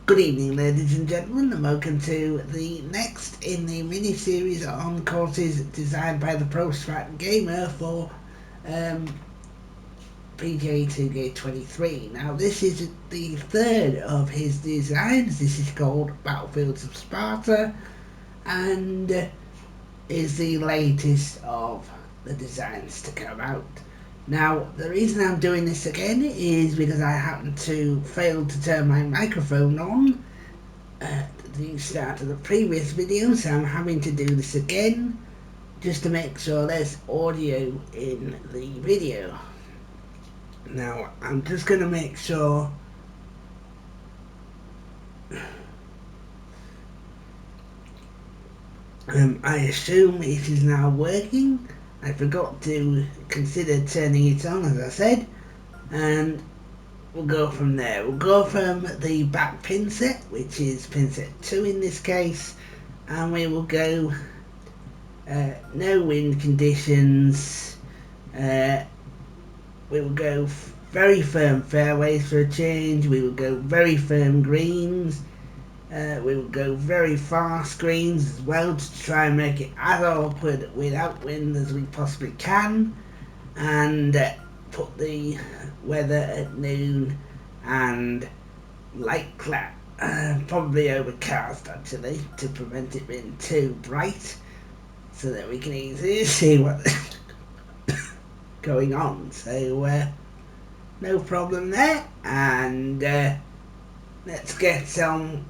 Good evening, ladies and gentlemen, and welcome to the next in the mini-series on courses designed by the Pro Sparta Gamer for PGA 2K23. Now, this is the third of his designs. This is called Battlefields of Sparta, and is the latest of the designs to come out. Now, the reason I'm doing this again is because I happen to fail to turn my microphone on at the start of the previous video, so I'm having to do this again just to make sure there's audio in the video. Now, I'm just going to make sure I assume it is now working. I forgot to consider turning it on, as I said, and we'll go from there. We'll go from the back pin set, which is pin set 2 in this case, and we will go no wind conditions. We will go very firm fairways for a change. We will go very firm greens. We will go very fast greens as well to try and make it as awkward without wind as we possibly can, and put the weather at noon and light cloud, probably overcast actually, to prevent it being too bright, so that we can easily see what's going on. So no problem there, and let's get on.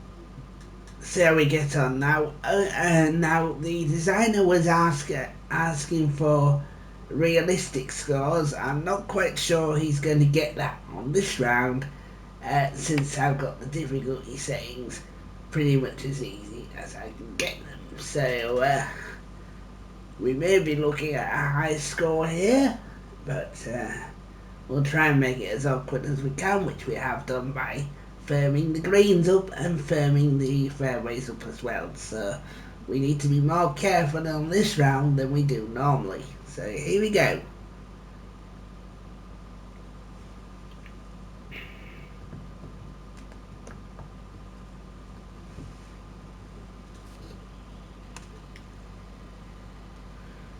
See how we get on now. Now the designer was asking for realistic scores. I'm not quite sure he's going to get that on this round, since I've got the difficulty settings pretty much as easy as I can get them. So we may be looking at a high score here, but we'll try and make it as awkward as we can, which we have done by firming the greens up and firming the fairways up as well. So we need to be more careful on this round than we do normally. So here we go.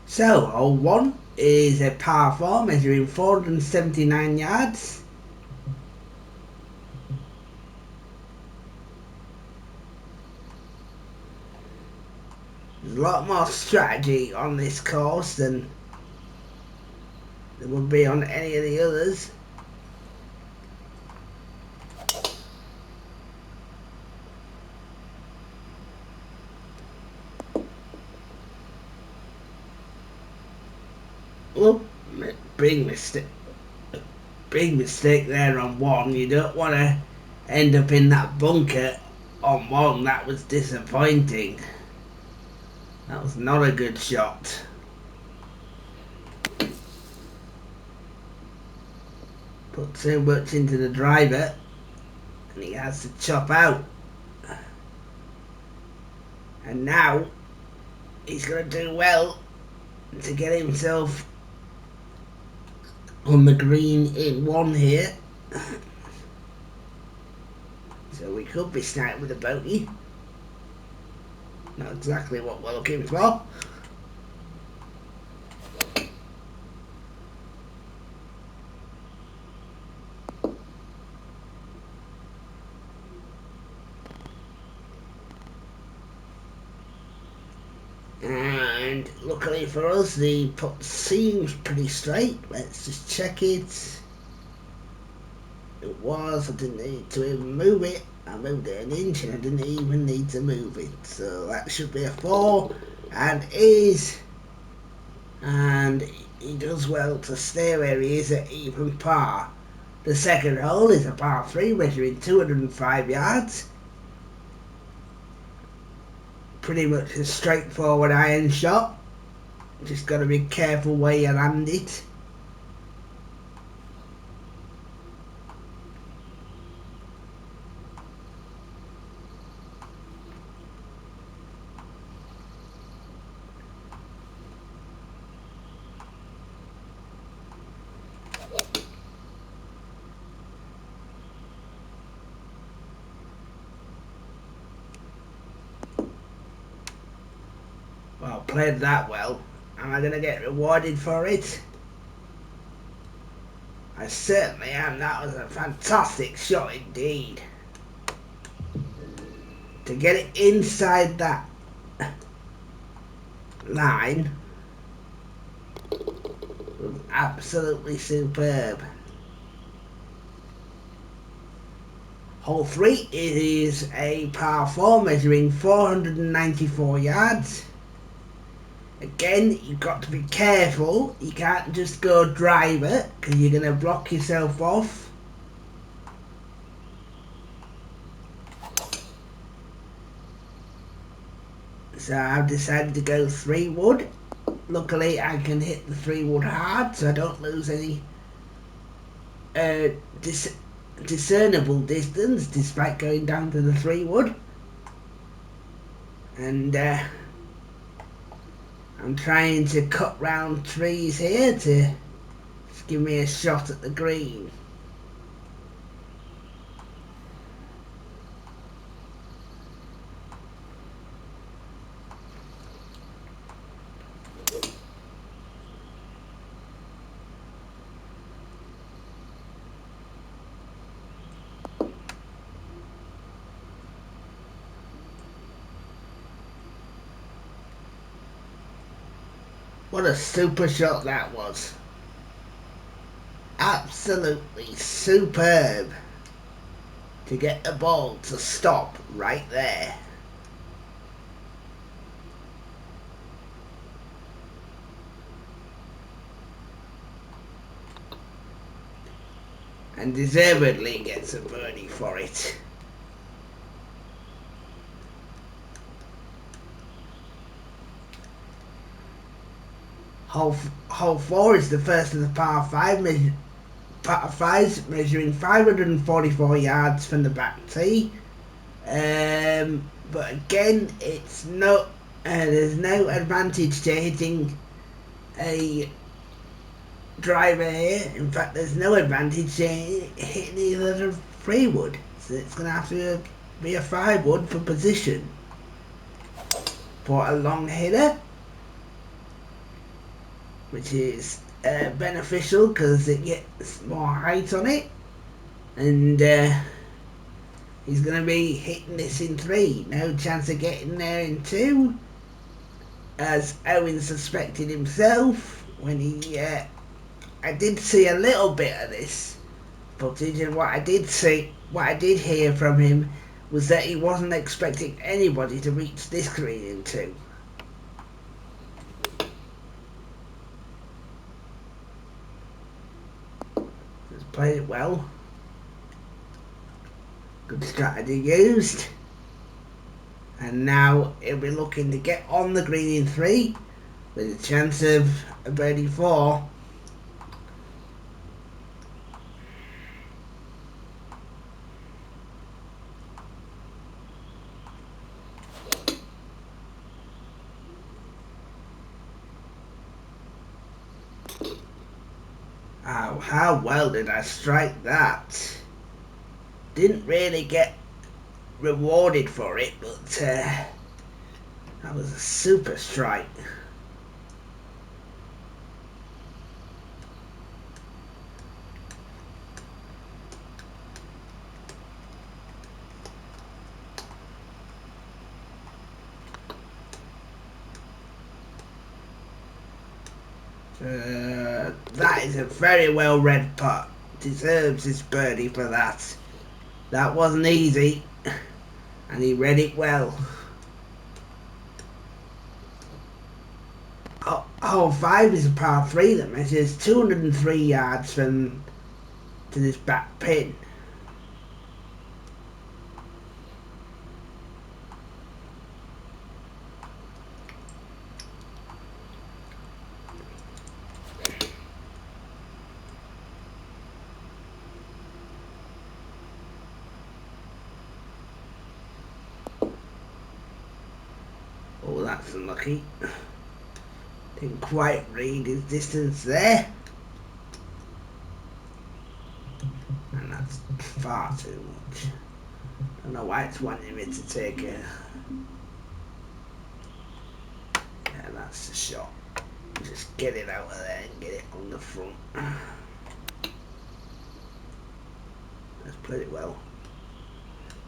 So hole 1 is a par 4 measuring 479 yards. There's a lot more strategy on this course than there would be on any of the others. Oh, big mistake there on 1. You don't want to end up in that bunker on 1. That was disappointing. That was not a good shot. Put too much into the driver and he has to chop out. And now he's going to do well to get himself on the green in 1 here. So we could be starting with a bogey. Not exactly what we're looking for. And luckily for us, the putt seems pretty straight. Let's just check it. It was. I didn't need to even move it. I moved it an inch and I didn't even need to move it. So that should be a 4, and is. And he does well to stay where he is at even par. The second hole is a par 3 measuring 205 yards. Pretty much a straightforward iron shot. Just got to be careful where you land it. played that well. Am I going to get rewarded for it? I certainly am. That was a fantastic shot indeed. To get it inside that line was absolutely superb. Hole 3 is a par 4 measuring 494 yards. Again, you've got to be careful. You can't just go drive it because you're going to block yourself off. So I've decided to go 3 wood. Luckily I can hit the 3 wood hard so I don't lose any discernible distance despite going down to the 3 wood. And I'm trying to cut round trees here to give me a shot at the green. What a super shot that was. Absolutely superb to get the ball to stop right there. And deservedly gets a birdie for it. Hole 4 is the first of the par 5s measuring 544 yards from the back tee. But again, it's no there's no advantage to hitting a driver here. In fact, there's no advantage to hitting either a 3 wood. So it's going to have to be a 5 wood for position. For a long hitter, which is beneficial because it gets more height on it, and he's going to be hitting this in 3. No chance of getting there in 2, as Owen suspected himself when he I did see a little bit of this footage, and what I did hear from him was that he wasn't expecting anybody to reach this green in 2. Just played it well. Good strategy used. And now he'll be looking to get on the green in 3 with a chance of a birdie 4. Oh, how well did I strike that? Didn't really get rewarded for it, but that was a super strike. That is a very well read putt. Deserves his birdie for that. That wasn't easy, and he read it well. Hole 5 is a par 3 that measures 203 yards from to this back pin. Oh, that's unlucky. Didn't quite read his distance there. And that's far too much. Don't know why it's wanting me to take a... Yeah, That's the shot. Just get it out of there and get it on the front. That's played it well.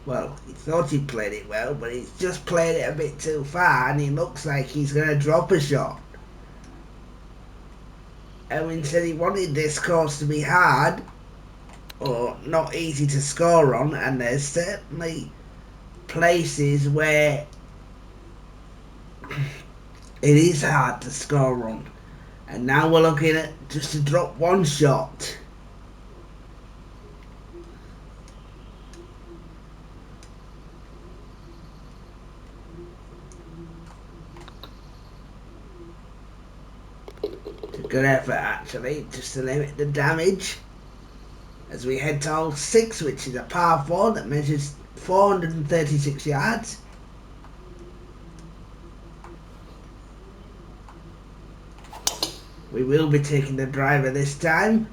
Well, he thought he played it well, but he's just played it a bit too far, and he looks like he's going to drop a shot. Owen said he wanted this course to be hard, or not easy to score on, and there's certainly places where it is hard to score on. And now we're looking at just to drop one shot. It's a good effort actually, just to limit the damage. As we head to hole 6, which is a par 4 that measures 436 yards. We will be taking the driver this time.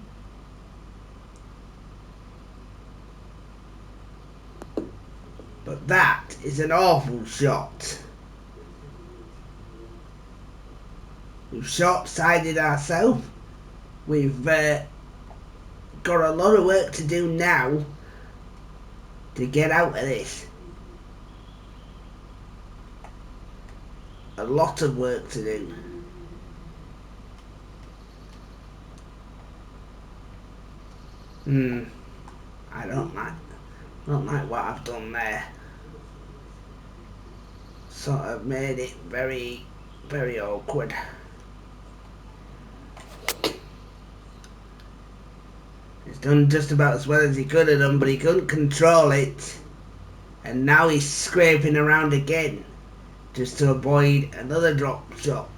But that is an awful shot. We've short-sided ourselves. We've got a lot of work to do now to get out of this. A lot of work to do. I don't like what I've done there. Sort of made it very, very awkward. He's done just about as well as he could have done, but he couldn't control it. And now he's scraping around again, just to avoid another drop shot.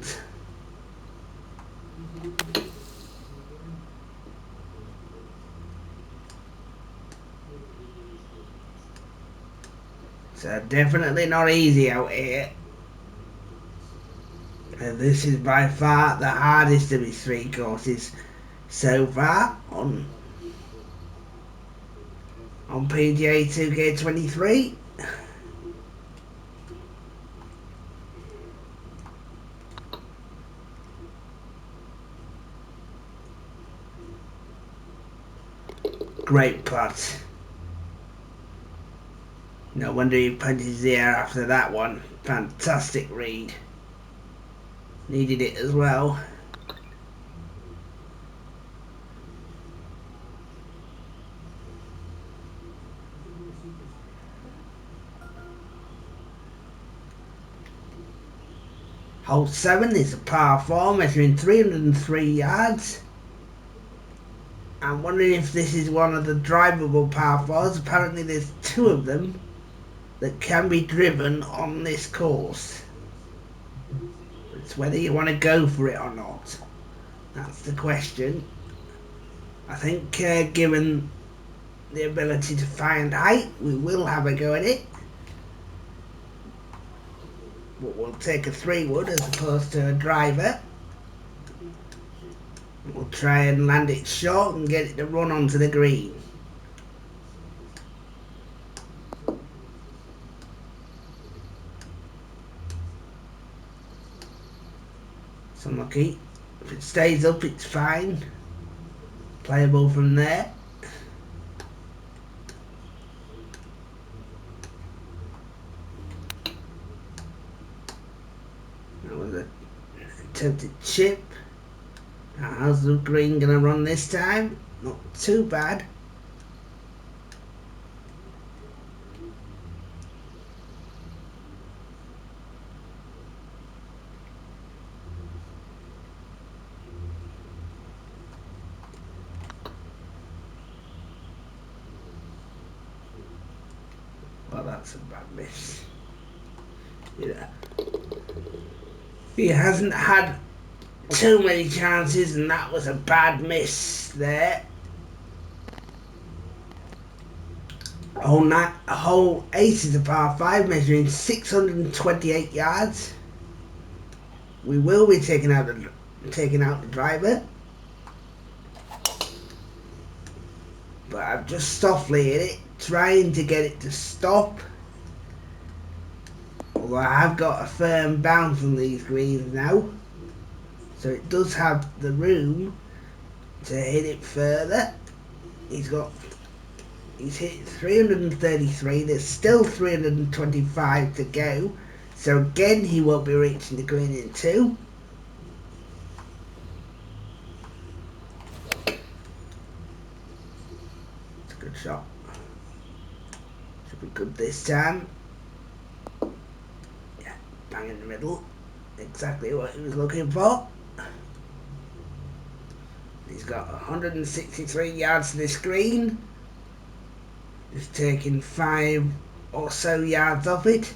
So definitely not easy out here. And this is by far the hardest of his 3 courses so far on PGA 2K23. Great putt. No wonder he punches the air after that one. Fantastic read. Needed it as well. Hole 7 is a par 4 measuring 303 yards. I'm wondering if this is one of the drivable par 4s. Apparently there's 2 of them that can be driven on this course. It's whether you want to go for it or not. That's the question. I think given the ability to find height, we will have a go at it. But we'll take a 3-wood as opposed to a driver. We'll try and land it short and get it to run onto the green. It's unlucky. If it stays up, it's fine. Playable from there. That was a attempted chip. How's the green gonna run this time? Not too bad. Well, that's a bad miss. Yeah. He hasn't had too many chances, and that was a bad miss there. Hole 8 is a par 5 measuring 628 yards. We will be taking out the driver, but I've just softly hit it, trying to get it to stop. Although I have got a firm bounce on these greens now. So it does have the room to hit it further. He's hit 333, there's still 325 to go. So again, he won't be reaching the green in 2. It's a good shot. Should be good this time. Yeah, bang in the middle. Exactly what he was looking for. He's got 163 yards to this green. Just taking 5 or so yards off it.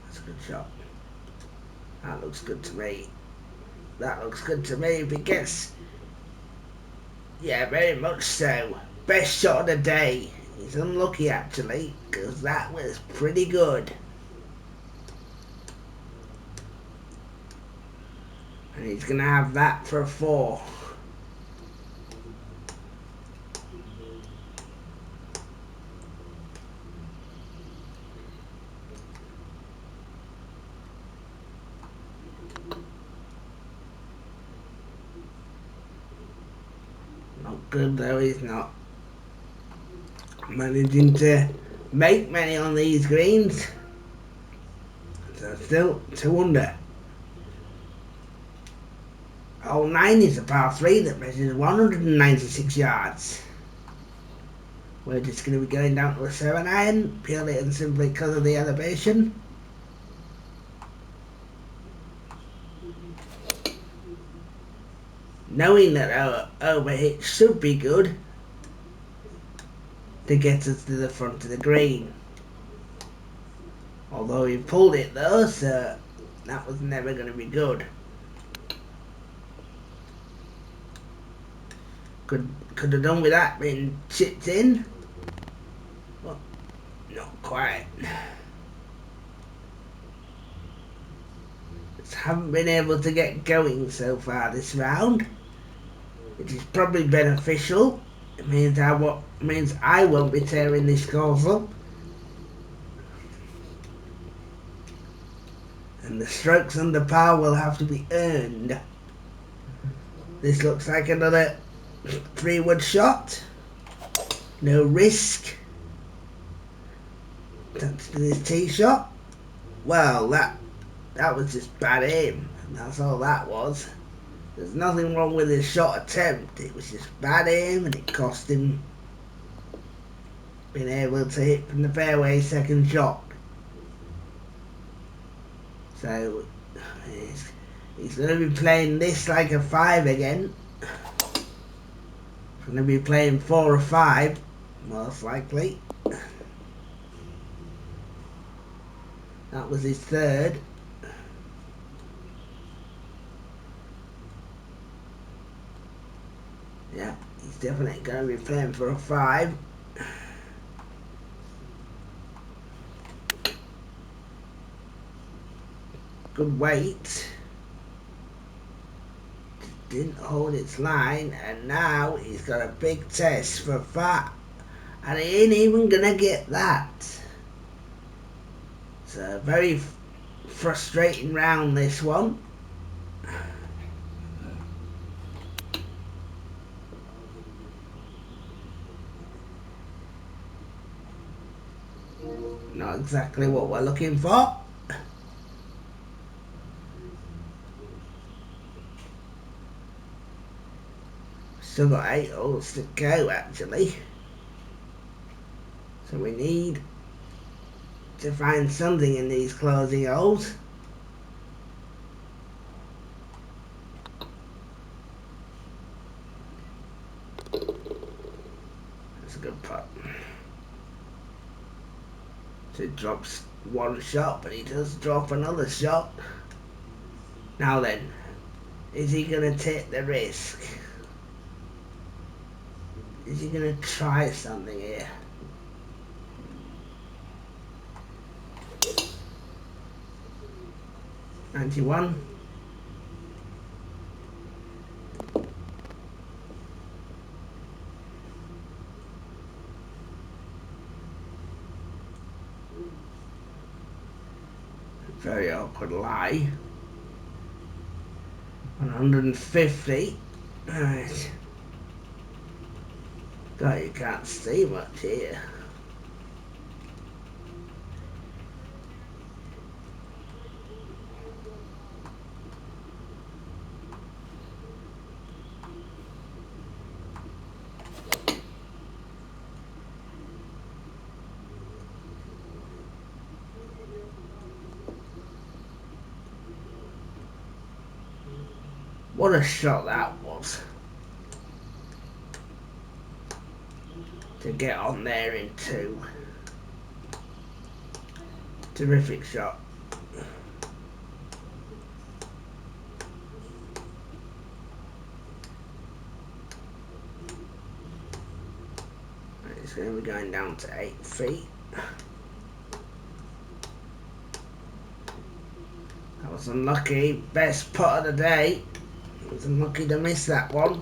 That's a good shot. That looks good to me. That looks good to me if it gets... Yeah, very much so. Best shot of the day. He's unlucky actually, because that was pretty good. And he's going to have that for a 4. Not good though, he's not managing to make many on these greens. So still 2 under. Hole 9 is a par 3 that measures 196 yards. We're just going to be going down to a 7 iron, purely and simply because of the elevation. Knowing that our overhit should be good to get us to the front of the green. Although he pulled it though, so that was never going to be good. Could have done with that being chipped in, but not quite. Just haven't been able to get going so far this round, which is probably beneficial. It means I won't be tearing this course up, and the strokes under par will have to be earned. This looks like another 3-wood shot. No risk. Touch to this tee shot. Well, that was just bad aim. And that's all that was. There's nothing wrong with his shot attempt. It was just bad aim, and it cost him being able to hit from the fairway second shot. So he's going to be playing this like a 5 again. He's going to be playing 4 or 5, most likely. That was his 3rd. Yeah, he's definitely going to be playing for a 5. Good weight. Didn't hold its line, and now he's got a big test for 5. And he ain't even going to get that. It's a very frustrating round, this one. Not exactly what we're looking for. Still got 8 holes to go actually. So we need to find something in these closing holes. That's a good putt. So he drops 1 shot, but he does drop another shot. Now then, is he going to take the risk? Is he going to try something here? $91. could lie. 150. Right. God, you can't see much here. What a shot that was. To get on there in two. Terrific shot. It's going to be going down to 8 feet. That was unlucky. Best putt of the day. I was unlucky to miss that one.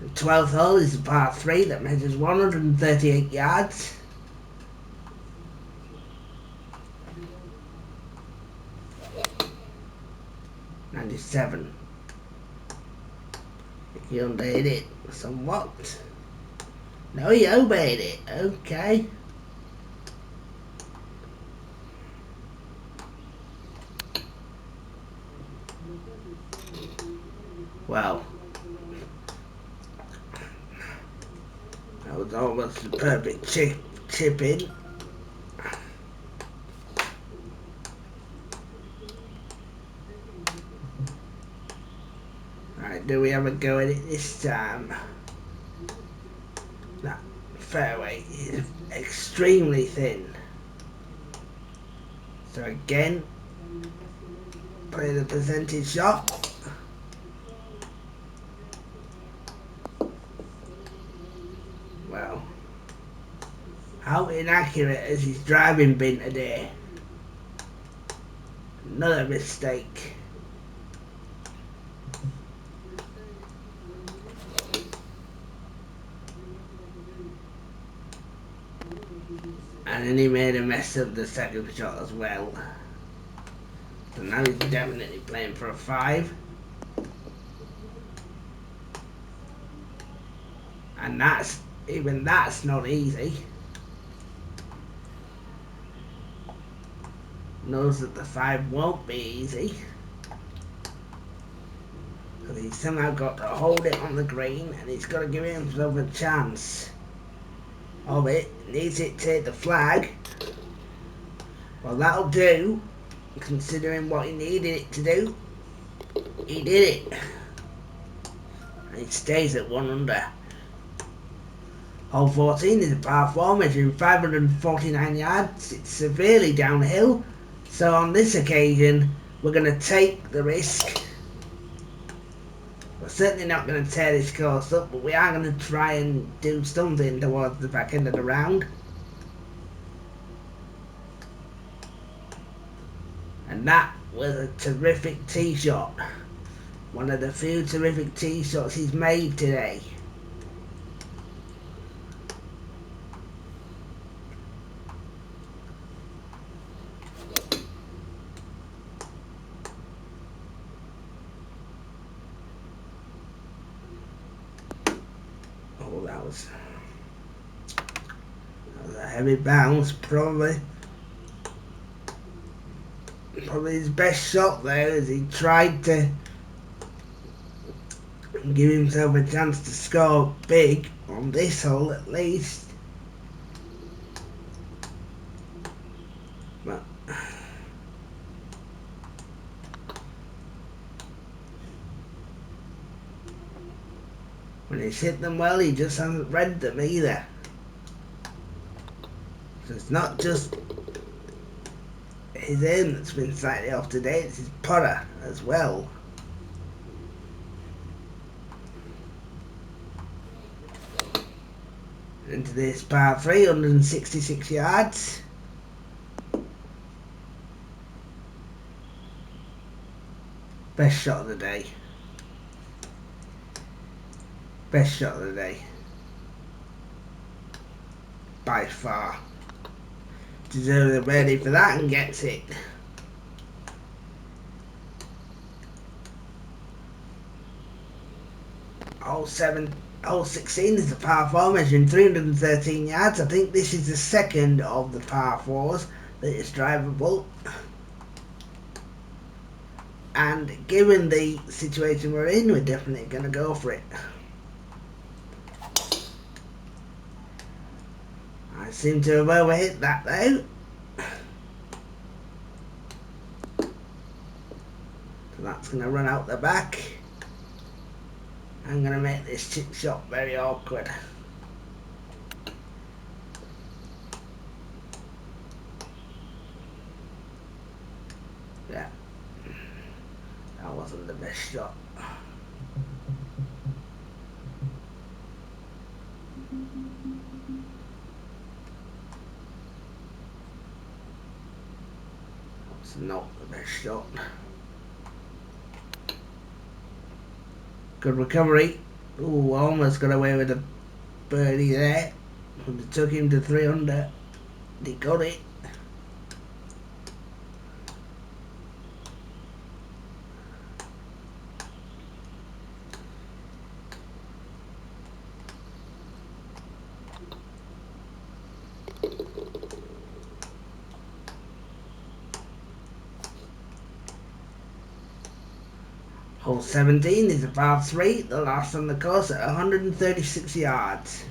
The 12th hole is a par 3 that measures 138 yards. '97. He undid it somewhat. No, he obeyed it. Okay. Well, that was almost the perfect chip in. Right, do we have a go at it this time? That fairway is extremely thin. So again, play the percentage shot. Well, how inaccurate has his driving been today? Another mistake. And then he made a mess of the second shot as well. So now he's definitely playing for a 5. And even that's not easy. Knows that the 5 won't be easy. Because he's somehow got to hold it on the green and he's got to give himself a chance of it. Needs it to hit the flag. Well, that'll do, considering what he needed it to do. He did it. And he stays at 1 under. Hole 14 is a par 4 measuring 549 yards. It's severely downhill. So on this occasion, we're going to take the risk. We're certainly not going to tear this course up, but we are going to try and do something towards the back end of the round. And that was a terrific tee shot. One of the few terrific tee shots he's made today. Oh, that was a heavy bounce, probably his best shot there as he tried to give himself a chance to score big on this hole at least. But when he's hit them well, he just hasn't read them either. So it's not just his aim that's been slightly off today, it's his putter as well. Into this par 3, 166 yards. Best shot of the day. Best shot of the day. by far deserves the birdie for that and gets it. Hole 16 is a par 4 measuring 313 yards. I think this is the second of the par 4s that is drivable. And given the situation we're in, we're definitely going to go for it. I seem to have overhit that though. So that's going to run out the back. I'm going to make this chip shot very awkward. Yeah, that wasn't the best shot. That's not the best shot. Good recovery. Ooh, almost got away with a birdie there. It took him to 3 under. He got it. Hole 17 is a par 3, the last on the course at 136 yards.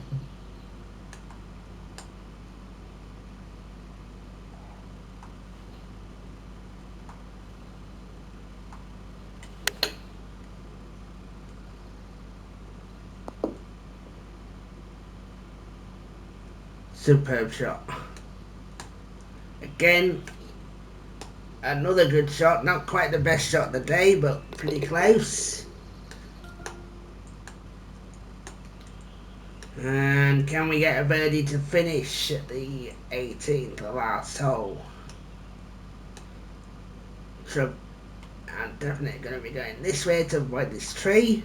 Superb shot. Again, another good shot, not quite the best shot of the day, but pretty close. And can we get a birdie to finish at the 18th, the last hole? So I'm definitely going to be going this way to avoid this tree.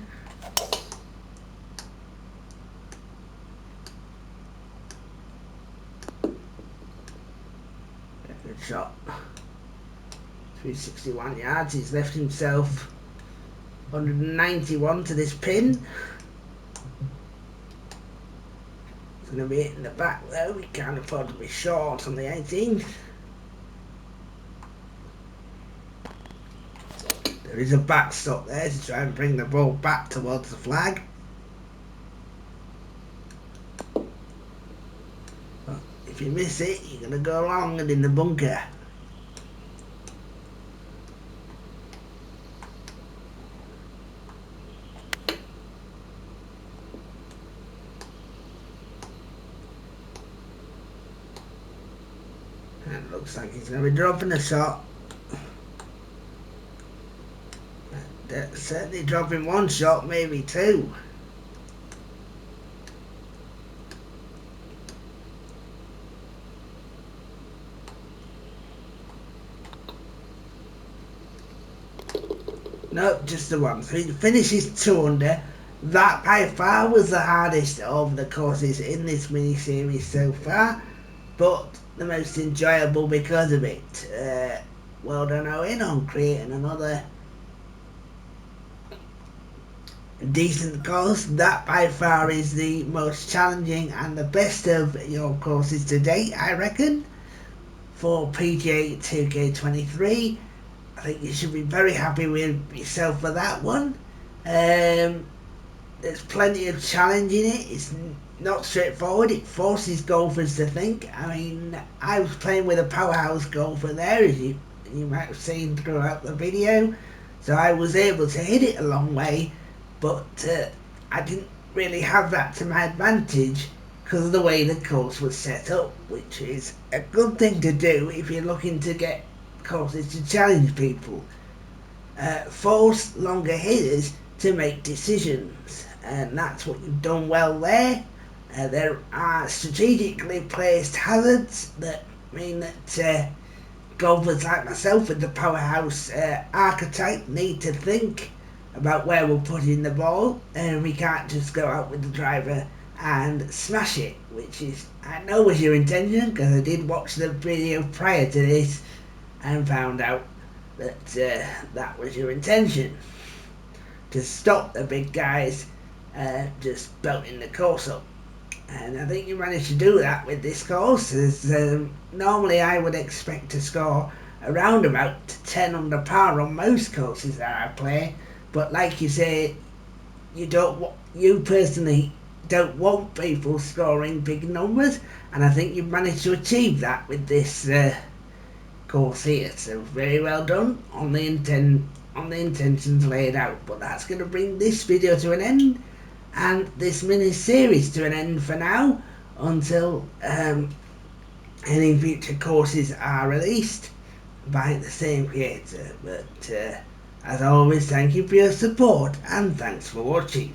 Good shot. 361 yards. He's left himself 191 to this pin. It's going to be hitting the back though. We can't afford to be short on the 18th. There is a backstop there to try and bring the ball back towards the flag. But if you miss it, you're going to go long and in the bunker. And it looks like he's going to be dropping a shot. Certainly dropping one shot, maybe two. Nope, just the one. So he finishes 2 under. That by far was the hardest of the courses in this mini-series so far, but the most enjoyable because of it. Well done, Owen, on creating another decent course. That by far is the most challenging and the best of your courses to date, I reckon, for PGA 2K23. I think you should be very happy with yourself for that one. There's plenty of challenge in it. It's not straightforward. It forces golfers to think. I mean, I was playing with a powerhouse golfer there, as you might have seen throughout the video, so I was able to hit it a long way, but I didn't really have that to my advantage because of the way the course was set up, which is a good thing to do if you're looking to get courses to challenge people. Force longer hitters to make decisions, and that's what you've done well there. There are strategically placed hazards that mean that golfers like myself with the powerhouse archetype need to think about where we're putting the ball, and we can't just go out with the driver and smash it, which is, I know, was your intention, because I did watch the video prior to this and found out that that was your intention, to stop the big guys just belting the course up. And I think you managed to do that with this course, as normally I would expect to score around about 10 under par on most courses that I play, but like you say, you personally don't want people scoring big numbers, and I think you've managed to achieve that with this course here. So very well done on the intentions laid out. But that's going to bring this video to an end, and this mini series to an end for now, until any future courses are released by the same creator. But as always, thank you for your support, and thanks for watching.